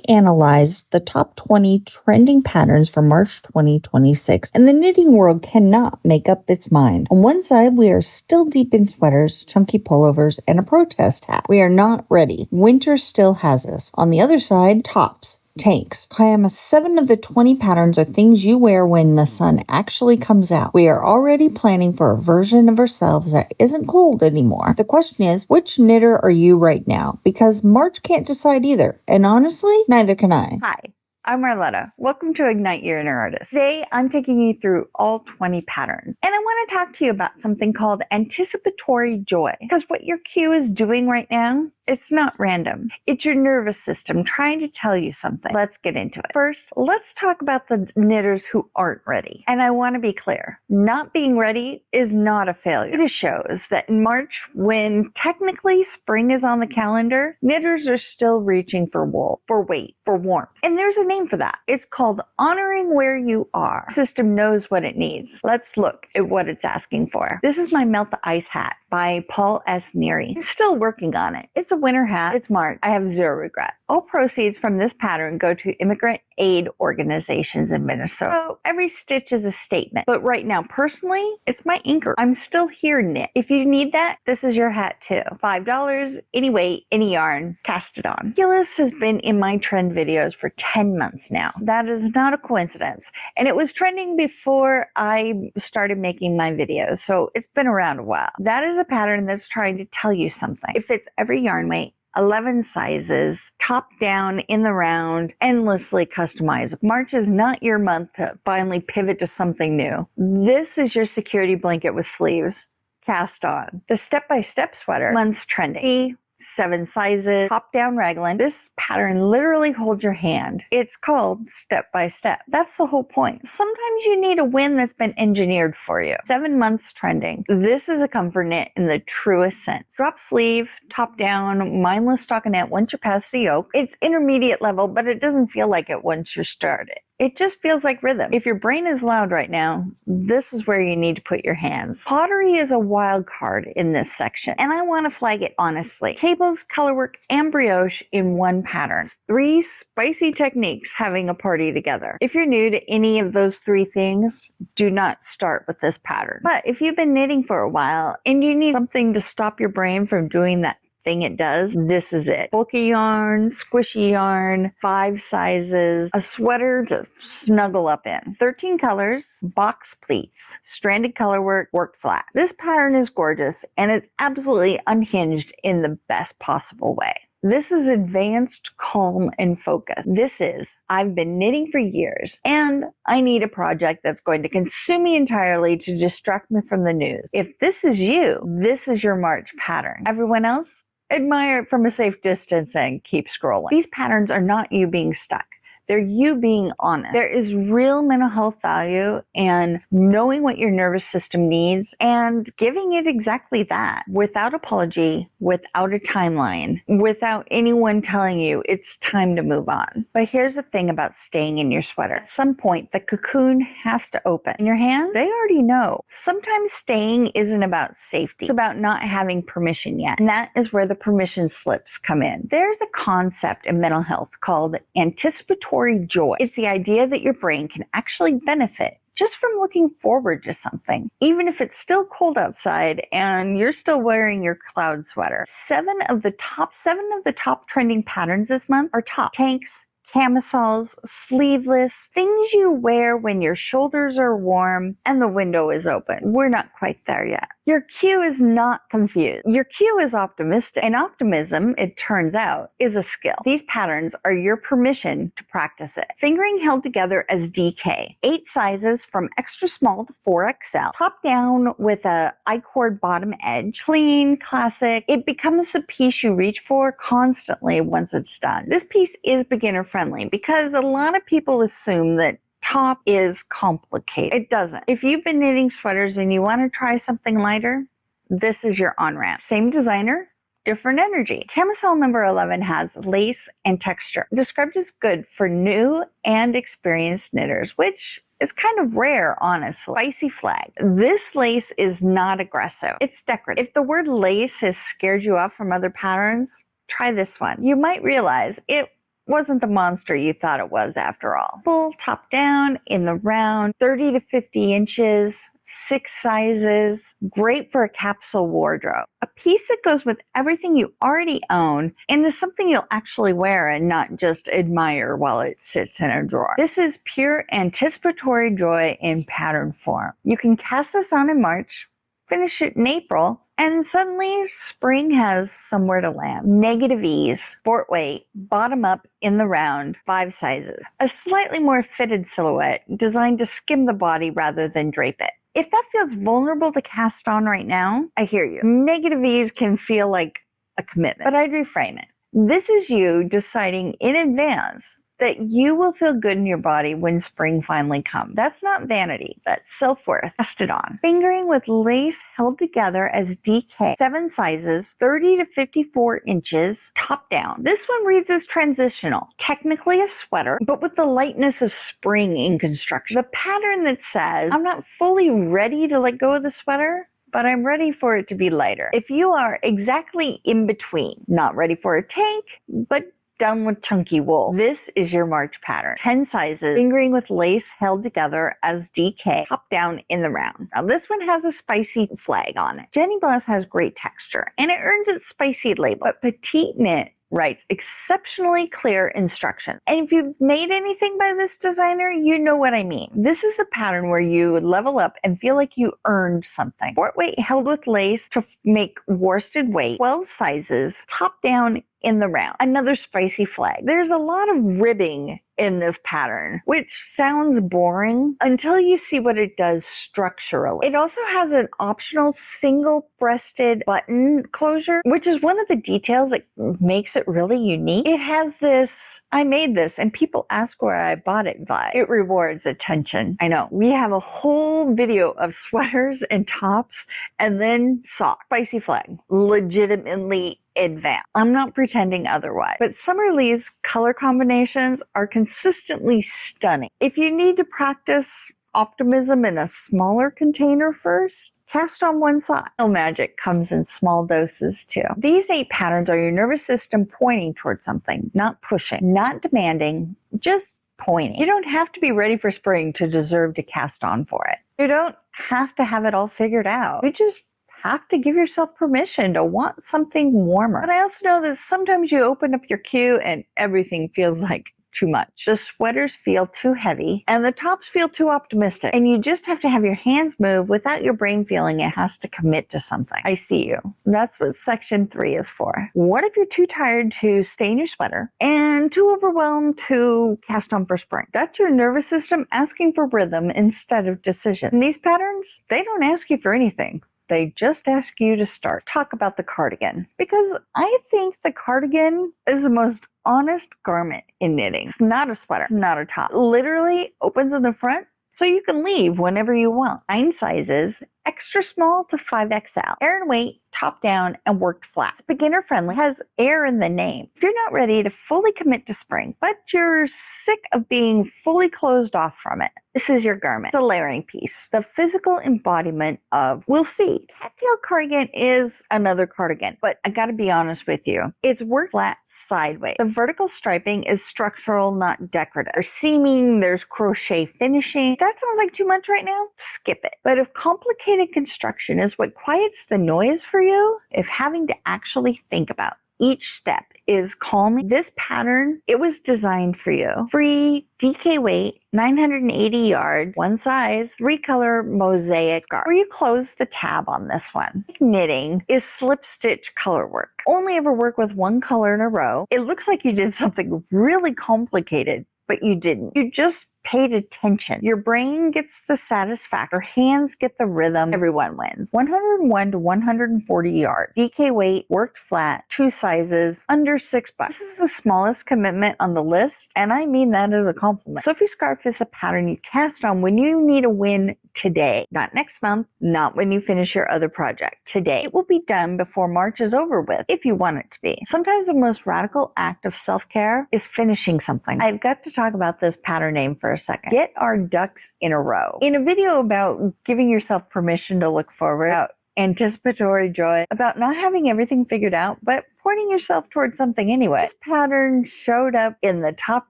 analyzed the top 20 trending patterns for March 2026, and the knitting world cannot make up its mind. On one side, we are still deep in sweaters, chunky pullovers, and a protest hat. We are not ready. Winter still has us. On the other side, tops. Tanks. 7 of the 20 patterns are things you wear when the sun actually comes out. We are already planning for a version of ourselves that isn't cold anymore. The question is, which knitter are you right now? Because March can't decide either. And honestly, neither can I. Hi, I'm Marletta. Welcome to Ignite Your Inner Artist. Today, I'm taking you through all 20 patterns. And I want to talk to you about something called anticipatory joy. Because what your cue is doing right now, it's not random. It's your nervous system trying to tell you something. Let's get into it. First, let's talk about the knitters who aren't ready. And I want to be clear, not being ready is not a failure. It shows that in March, when technically spring is on the calendar, knitters are still reaching for wool, for weight, for warmth. And there's a name for that. It's called honoring where you are. The system knows what it needs. Let's look at what it's asking for. This is my Melt the Ice hat by Paul S. Neary. I'm still working on it. It's a winter hat. It's March. I have zero regret. All proceeds from this pattern go to immigrant aid organizations in Minnesota. So every stitch is a statement. But right now, personally, it's my anchor. I'm still here knit. If you need that, this is your hat too. $5, any weight, any yarn, cast it on. Gillis has been in my trend videos for 10 months now. That is not a coincidence. And it was trending before I started making my videos. So it's been around a while. That is a pattern that's trying to tell you something. It fits every yarn weight, 11 sizes, top down, in the round, endlessly customizable. March is not your month to finally pivot to something new. This is your security blanket with sleeves. Cast on. The step-by-step sweater, month's trending. 7 sizes, top down raglan. This pattern literally holds your hand. It's called step by step. That's the whole point. Sometimes you need a win that's been engineered for you. 7 months trending. This is a comfort knit in the truest sense. Drop sleeve, top down, mindless stockinette once you're past the yoke. It's intermediate level, but it doesn't feel like it once you're started. It just feels like rhythm. If your brain is loud right now, this is where you need to put your hands. Pottery is a wild card in this section, and I want to flag it honestly. Cables, colorwork, and brioche in one pattern. 3 spicy techniques having a party together. If you're new to any of those 3 things, do not start with this pattern. But if you've been knitting for a while and you need something to stop your brain from doing that thing it does, this is it. Bulky yarn, squishy yarn, 5 sizes, a sweater to snuggle up in. 13 colors, box pleats, stranded colorwork, worked flat. This pattern is gorgeous and it's absolutely unhinged in the best possible way. This is advanced, calm, and focused. This is, I've been knitting for years, and I need a project that's going to consume me entirely to distract me from the news. If this is you, this is your March pattern. Everyone else? Admire it from a safe distance and keep scrolling. These patterns are not you being stuck. They're you being honest. There is real mental health value in knowing what your nervous system needs and giving it exactly that without apology, without a timeline, without anyone telling you it's time to move on. But here's the thing about staying in your sweater. At some point, the cocoon has to open. In your hand, they already know. Sometimes staying isn't about safety. It's about not having permission yet. And that is where the permission slips come in. There's a concept in mental health called anticipatory joy. It's the idea that your brain can actually benefit just from looking forward to something, even if it's still cold outside and you're still wearing your cloud sweater. 7 of the top trending patterns this month are top tanks, camisoles, sleeveless, things you wear when your shoulders are warm and the window is open. We're not quite there yet. Your cue is not confused. Your cue is optimistic. And optimism, it turns out, is a skill. These patterns are your permission to practice it. Fingering held together as DK. 8 sizes from extra small to 4XL. Top down with a I-cord bottom edge. Clean, classic. It becomes the piece you reach for constantly once it's done. This piece is beginner friendly because a lot of people assume that top is complicated. It doesn't. If you've been knitting sweaters and you want to try something lighter, this is your on-ramp. Same designer, different energy. Camisole number 11 has lace and texture. Described as good for new and experienced knitters, which is kind of rare, honestly. Spicy flag. This lace is not aggressive. It's decorative. If the word lace has scared you off from other patterns, try this one. You might realize it wasn't the monster you thought it was after all. Full top down in the round, 30 to 50 inches, 6 sizes, great for a capsule wardrobe. A piece that goes with everything you already own and is something you'll actually wear and not just admire while it sits in a drawer. This is pure anticipatory joy in pattern form. You can cast this on in March, finish it in April, and suddenly spring has somewhere to land. Negative ease, sport weight, bottom up in the round, 5 sizes. A slightly more fitted silhouette designed to skim the body rather than drape it. If that feels vulnerable to cast on right now, I hear you. Negative ease can feel like a commitment, but I'd reframe it. This is you deciding in advance that you will feel good in your body when spring finally comes. That's not vanity, that's self-worth. Test it on. Fingering with lace held together as DK. 7 sizes, 30 to 54 inches, top down. This one reads as transitional. Technically a sweater, but with the lightness of spring in construction. The pattern that says, I'm not fully ready to let go of the sweater, but I'm ready for it to be lighter. If you are exactly in between, not ready for a tank, but done with chunky wool, this is your March pattern. 10 sizes, fingering with lace held together as DK, top down in the round. Now this one has a spicy flag on it. Jenny Blouse has great texture and it earns its spicy label, but Petite Knit writes exceptionally clear instructions. And if you've made anything by this designer, you know what I mean. This is a pattern where you level up and feel like you earned something. Sport weight held with lace to make worsted weight, 12 sizes, top down in the round. Another spicy flag. There's a lot of ribbing in this pattern, which sounds boring until you see what it does structurally. It also has an optional single-breasted button closure, which is one of the details that makes it really unique. It has this, I made this and people ask where I bought it vibe. It rewards attention. I know. We have a whole video of sweaters and tops and then socks. Spicy flag. Legitimately advanced. I'm not pretending otherwise, but Summer Lee's color combinations are consistently stunning. If you need to practice optimism in a smaller container first, cast on one side. No magic comes in small doses too. These 8 patterns are your nervous system pointing towards something, not pushing, not demanding, just pointing. You don't have to be ready for spring to deserve to cast on for it. You don't have to have it all figured out. You just have to give yourself permission to want something warmer. But I also know that sometimes you open up your queue and everything feels like too much. The sweaters feel too heavy and the tops feel too optimistic. And you just have to have your hands move without your brain feeling it has to commit to something. I see you. That's what section 3 is for. What if you're too tired to stay in your sweater and too overwhelmed to cast on for spring? That's your nervous system asking for rhythm instead of decision. And these patterns, they don't ask you for anything. They just ask you to start. Talk about the cardigan, because I think the cardigan is the most honest garment in knitting. It's not a sweater, it's not a top. It literally opens in the front so you can leave whenever you want. 9 sizes, extra small to 5XL. Air and weight, top down, and worked flat. It's beginner friendly, has air in the name. If you're not ready to fully commit to spring, but you're sick of being fully closed off from it, this is your garment. It's a layering piece, the physical embodiment of we'll see. Cattail cardigan is another cardigan, but I gotta be honest with you. It's worked flat sideways. The vertical striping is structural, not decorative. There's seaming, there's crochet finishing. That sounds like too much right now? Skip it. But if complicated construction is what quiets the noise for you, if having to actually think about each step is calming, this pattern, it was designed for you. Free DK weight, 980 yards, 1 size, 3 color mosaic scarf. Where you close the tab on this one. Knitting is slip stitch color work. Only ever work with 1 color in a row. It looks like you did something really complicated, but you didn't. You just paid attention. Your brain gets the satisfaction. Your hands get the rhythm. Everyone wins. 101 to 140 yards. DK weight, worked flat, 2 sizes, under $6. This is the smallest commitment on the list, and I mean that as a compliment. Sophie Scarf is a pattern you cast on when you need a win today. Not next month, not when you finish your other project. Today. It will be done before March is over with, if you want it to be. Sometimes the most radical act of self-care is finishing something. I've got to talk about this pattern name for a second. Get our ducks in a row. In a video about giving yourself permission to look forward, about anticipatory joy about not having everything figured out, but pointing yourself towards something anyway. This pattern showed up in the top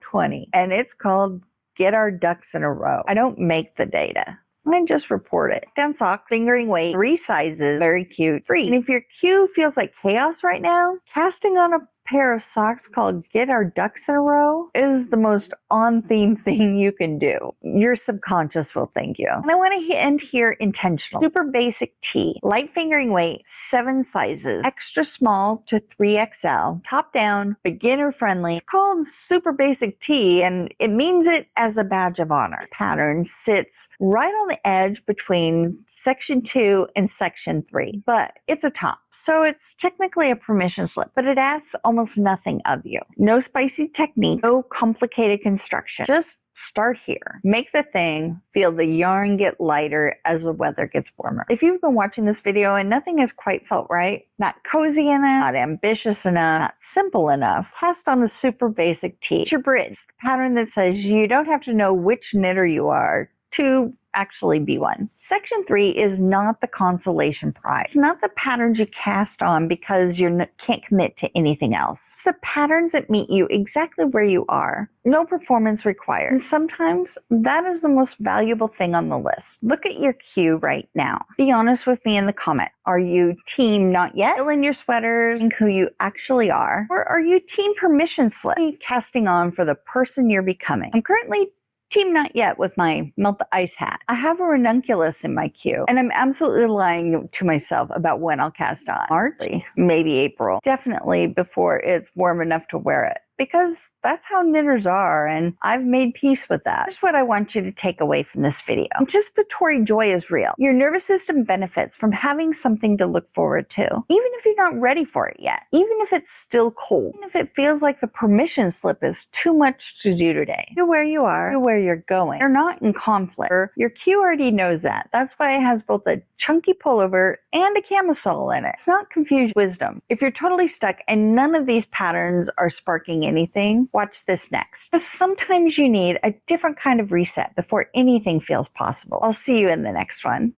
20, and it's called Get Our Ducks in a Row. I don't make the data. I just report it. Down socks, fingering weight, 3 sizes, very cute, free. And if your cue feels like chaos right now, casting on a pair of socks called Get Our Ducks in a Row is the most on-theme thing you can do. Your subconscious will thank you. And I want to end here intentional. Super basic tee, light fingering weight, 7 sizes, extra small to 3XL, top down, beginner friendly. It's called super basic tee, and it means it as a badge of honor. This pattern sits right on the edge between section 2 and section 3, but it's a top. So it's technically a permission slip, but it asks almost nothing of you. No spicy technique, no complicated construction. Just start here. Make the thing, feel the yarn get lighter as the weather gets warmer. If you've been watching this video and nothing has quite felt right, not cozy enough, not ambitious enough, not simple enough, cast on the super basic tee. It's your Brits, the pattern that says you don't have to know which knitter you are to actually be one. Section 3 is not the consolation prize. It's not the patterns you cast on because you can't commit to anything else. It's the patterns that meet you exactly where you are. No performance required. And sometimes that is the most valuable thing on the list. Look at your cue right now. Be honest with me in the comment. Are you team not yet? Fill in your sweaters and who you actually are. Or are you team permission slip? What are you casting on for the person you're becoming? I'm currently team not yet with my melt the ice hat. I have a ranunculus in my queue, and I'm absolutely lying to myself about when I'll cast on. March? Maybe April. Definitely before it's warm enough to wear it, because that's how knitters are, and I've made peace with that. Here's what I want you to take away from this video. Anticipatory joy is real. Your nervous system benefits from having something to look forward to, even if you're not ready for it yet, even if it's still cold, even if it feels like the permission slip is too much to do today. You're where you are, you're where you're going. You're not in conflict. Your cue already knows that. That's why it has both a chunky pullover and a camisole in it. It's not confused wisdom. If you're totally stuck and none of these patterns are sparking anything, watch this next. Because sometimes you need a different kind of reset before anything feels possible. I'll see you in the next one.